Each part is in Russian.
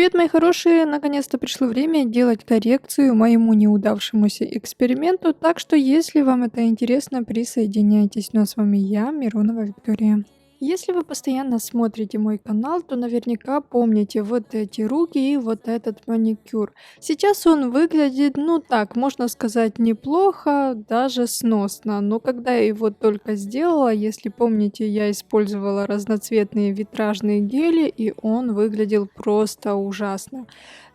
Привет, мои хорошие! Наконец-то пришло время делать коррекцию моему неудавшемуся эксперименту, так что если вам это интересно, присоединяйтесь. Ну а с вами я, Миронова Виктория. Если вы постоянно смотрите мой канал, то наверняка помните вот эти руки и вот этот маникюр. Сейчас он выглядит, ну так, можно сказать, неплохо, даже сносно. Но когда я его только сделала, если помните, я использовала разноцветные витражные гели, и он выглядел просто ужасно.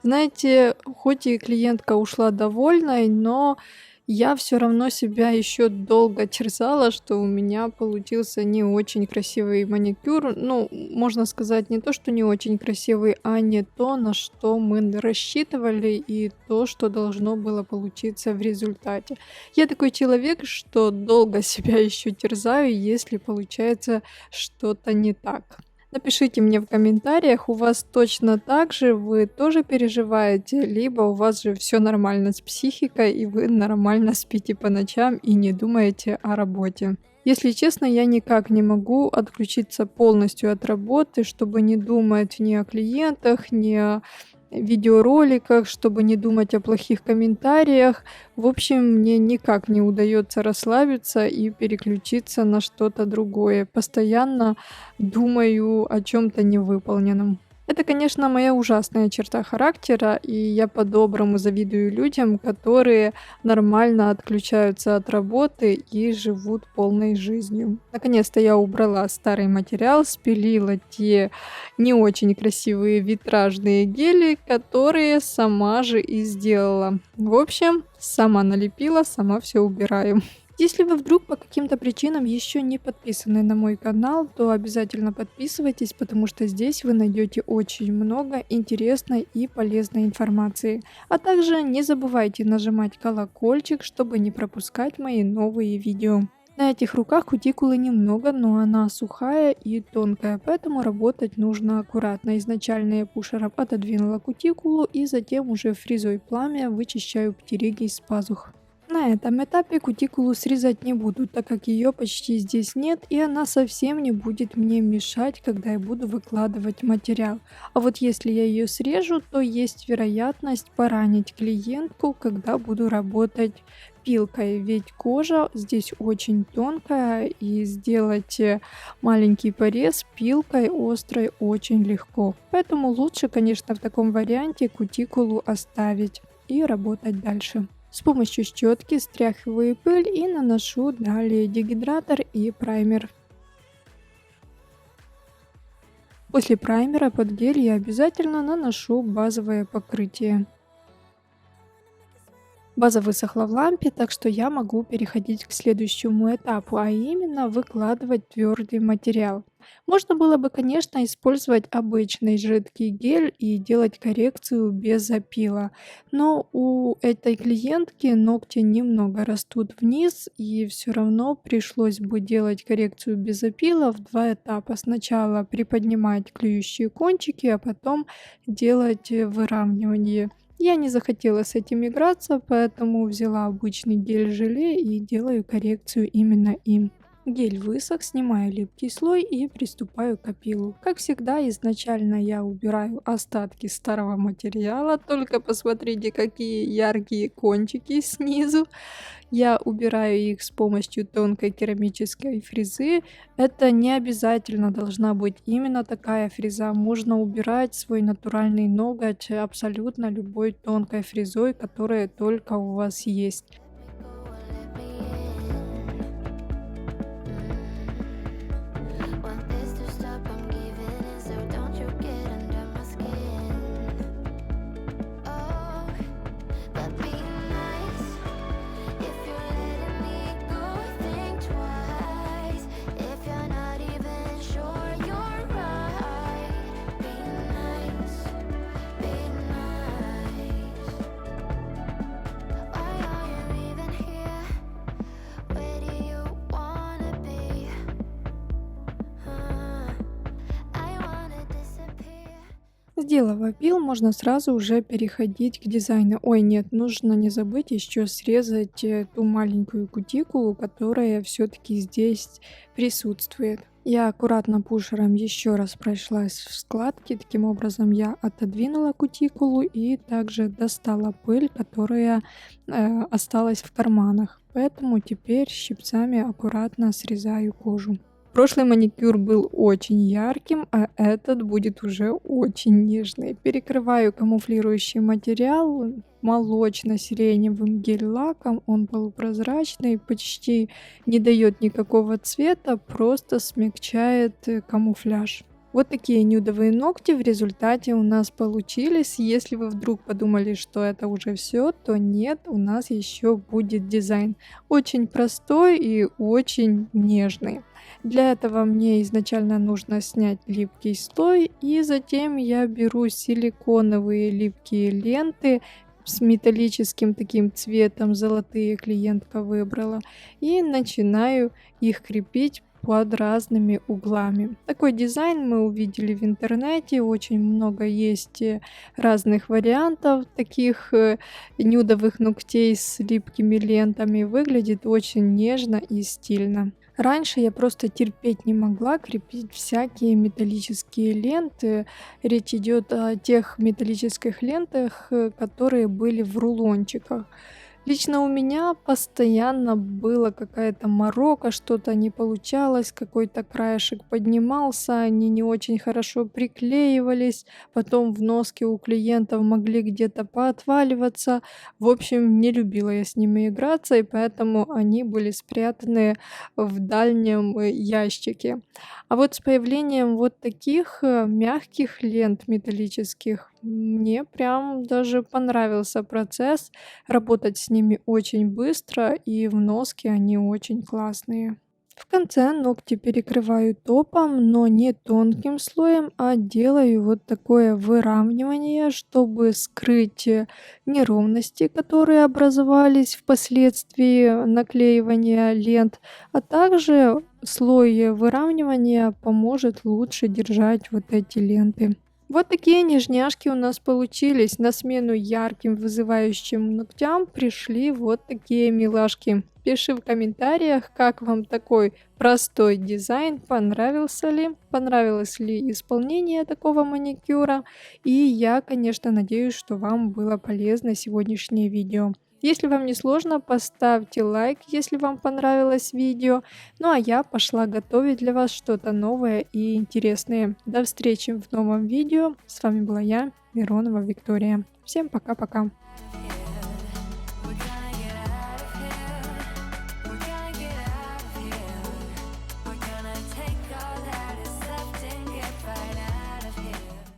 Знаете, хоть и клиентка ушла довольной, но я все равно себя еще долго терзала, что у меня получился не очень красивый маникюр. Ну, можно сказать, не то, что не очень красивый, а не то, на что мы рассчитывали, и то, что должно было получиться в результате. Я такой человек, что долго себя еще терзаю, если получается что-то не так. Напишите мне в комментариях, у вас точно так же, вы тоже переживаете, либо у вас же все нормально с психикой, и вы нормально спите по ночам и не думаете о работе. Если честно, я никак не могу отключиться полностью от работы, чтобы не думать ни о клиентах, ни о видеороликах, чтобы не думать о плохих комментариях. В общем, мне никак не удается расслабиться и переключиться на что-то другое. Постоянно думаю о чем-то невыполненном. Это, конечно, моя ужасная черта характера, и я по-доброму завидую людям, которые нормально отключаются от работы и живут полной жизнью. Наконец-то я убрала старый материал, спилила те не очень красивые витражные гели, которые сама же и сделала. В общем, сама налепила, сама все убираю. Если вы вдруг по каким-то причинам еще не подписаны на мой канал, то обязательно подписывайтесь, потому что здесь вы найдете очень много интересной и полезной информации. А также не забывайте нажимать колокольчик, чтобы не пропускать мои новые видео. На этих руках кутикулы немного, но она сухая и тонкая, поэтому работать нужно аккуратно. Изначально я пушером отодвинула кутикулу и затем уже фрезой пламя вычищаю птериги из пазух. На этом этапе кутикулу срезать не буду, так как ее почти здесь нет, и она совсем не будет мне мешать, когда я буду выкладывать материал. А вот если я ее срежу, то есть вероятность поранить клиентку, когда буду работать пилкой, ведь кожа здесь очень тонкая, и сделать маленький порез пилкой острой очень легко. Поэтому лучше, конечно, в таком варианте кутикулу оставить и работать дальше. С помощью щетки стряхиваю пыль и наношу далее дегидратор и праймер. После праймера под гель я обязательно наношу базовое покрытие. База высохла в лампе, так что я могу переходить к следующему этапу, а именно выкладывать твердый материал. Можно было бы, конечно, использовать обычный жидкий гель и делать коррекцию без опила, но у этой клиентки ногти немного растут вниз, и все равно пришлось бы делать коррекцию без опила в два этапа. Сначала приподнимать клюющие кончики, а потом делать выравнивание. Я не захотела с этим играться, поэтому взяла обычный гель-желе и делаю коррекцию именно им. Гель высох, снимаю липкий слой и приступаю к опилу. Как всегда, изначально я убираю остатки старого материала, только посмотрите, какие яркие кончики снизу. Я убираю их с помощью тонкой керамической фрезы. Это не обязательно должна быть именно такая фреза. Можно убирать свой натуральный ноготь абсолютно любой тонкой фрезой, которая только у вас есть. Сделав опил, можно сразу уже переходить к дизайну. Ой, нет, нужно не забыть еще срезать ту маленькую кутикулу, которая все-таки здесь присутствует. Я аккуратно пушером еще раз прошлась в складки, таким образом я отодвинула кутикулу и также достала пыль, которая осталась в карманах. Поэтому теперь щипцами аккуратно срезаю кожу. Прошлый маникюр был очень ярким, а этот будет уже очень нежный. Перекрываю камуфлирующий материал молочно-сиреневым гель-лаком. Он полупрозрачный, почти не дает никакого цвета, просто смягчает камуфляж. Вот такие нюдовые ногти в результате у нас получились. Если вы вдруг подумали, что это уже все, то нет, у нас еще будет дизайн. Очень простой и очень нежный. Для этого мне изначально нужно снять липкий слой, и затем я беру силиконовые липкие ленты с металлическим таким цветом, золотые клиентка выбрала, и начинаю их крепить под разными углами. Такой дизайн мы увидели в интернете, очень много есть разных вариантов таких нюдовых ногтей с липкими лентами. Выглядит очень нежно и стильно. Раньше я просто терпеть не могла крепить всякие металлические ленты. Речь идет о тех металлических лентах, которые были в рулончиках. Лично у меня постоянно была какая-то морока, что-то не получалось, какой-то краешек поднимался, они не очень хорошо приклеивались, потом в носке у клиентов могли где-то поотваливаться. В общем, не любила я с ними играться, и поэтому они были спрятаны в дальнем ящике. А вот с появлением вот таких мягких лент металлических мне прям даже понравился процесс. Работать с ними очень быстро, и в носке они очень классные. В конце ногти перекрываю топом, но не тонким слоем, а делаю вот такое выравнивание, чтобы скрыть неровности, которые образовались впоследствии наклеивания лент, а также слой выравнивания поможет лучше держать вот эти ленты. Вот такие нежняшки у нас получились. На смену ярким вызывающим ногтям пришли вот такие милашки. Пиши в комментариях, как вам такой простой дизайн, понравился ли, понравилось ли исполнение такого маникюра. И я, конечно, надеюсь, что вам было полезно сегодняшнее видео. Если вам не сложно, поставьте лайк, если вам понравилось видео. Ну а я пошла готовить для вас что-то новое и интересное. До встречи в новом видео. С вами была я, Миронова Виктория. Всем пока-пока.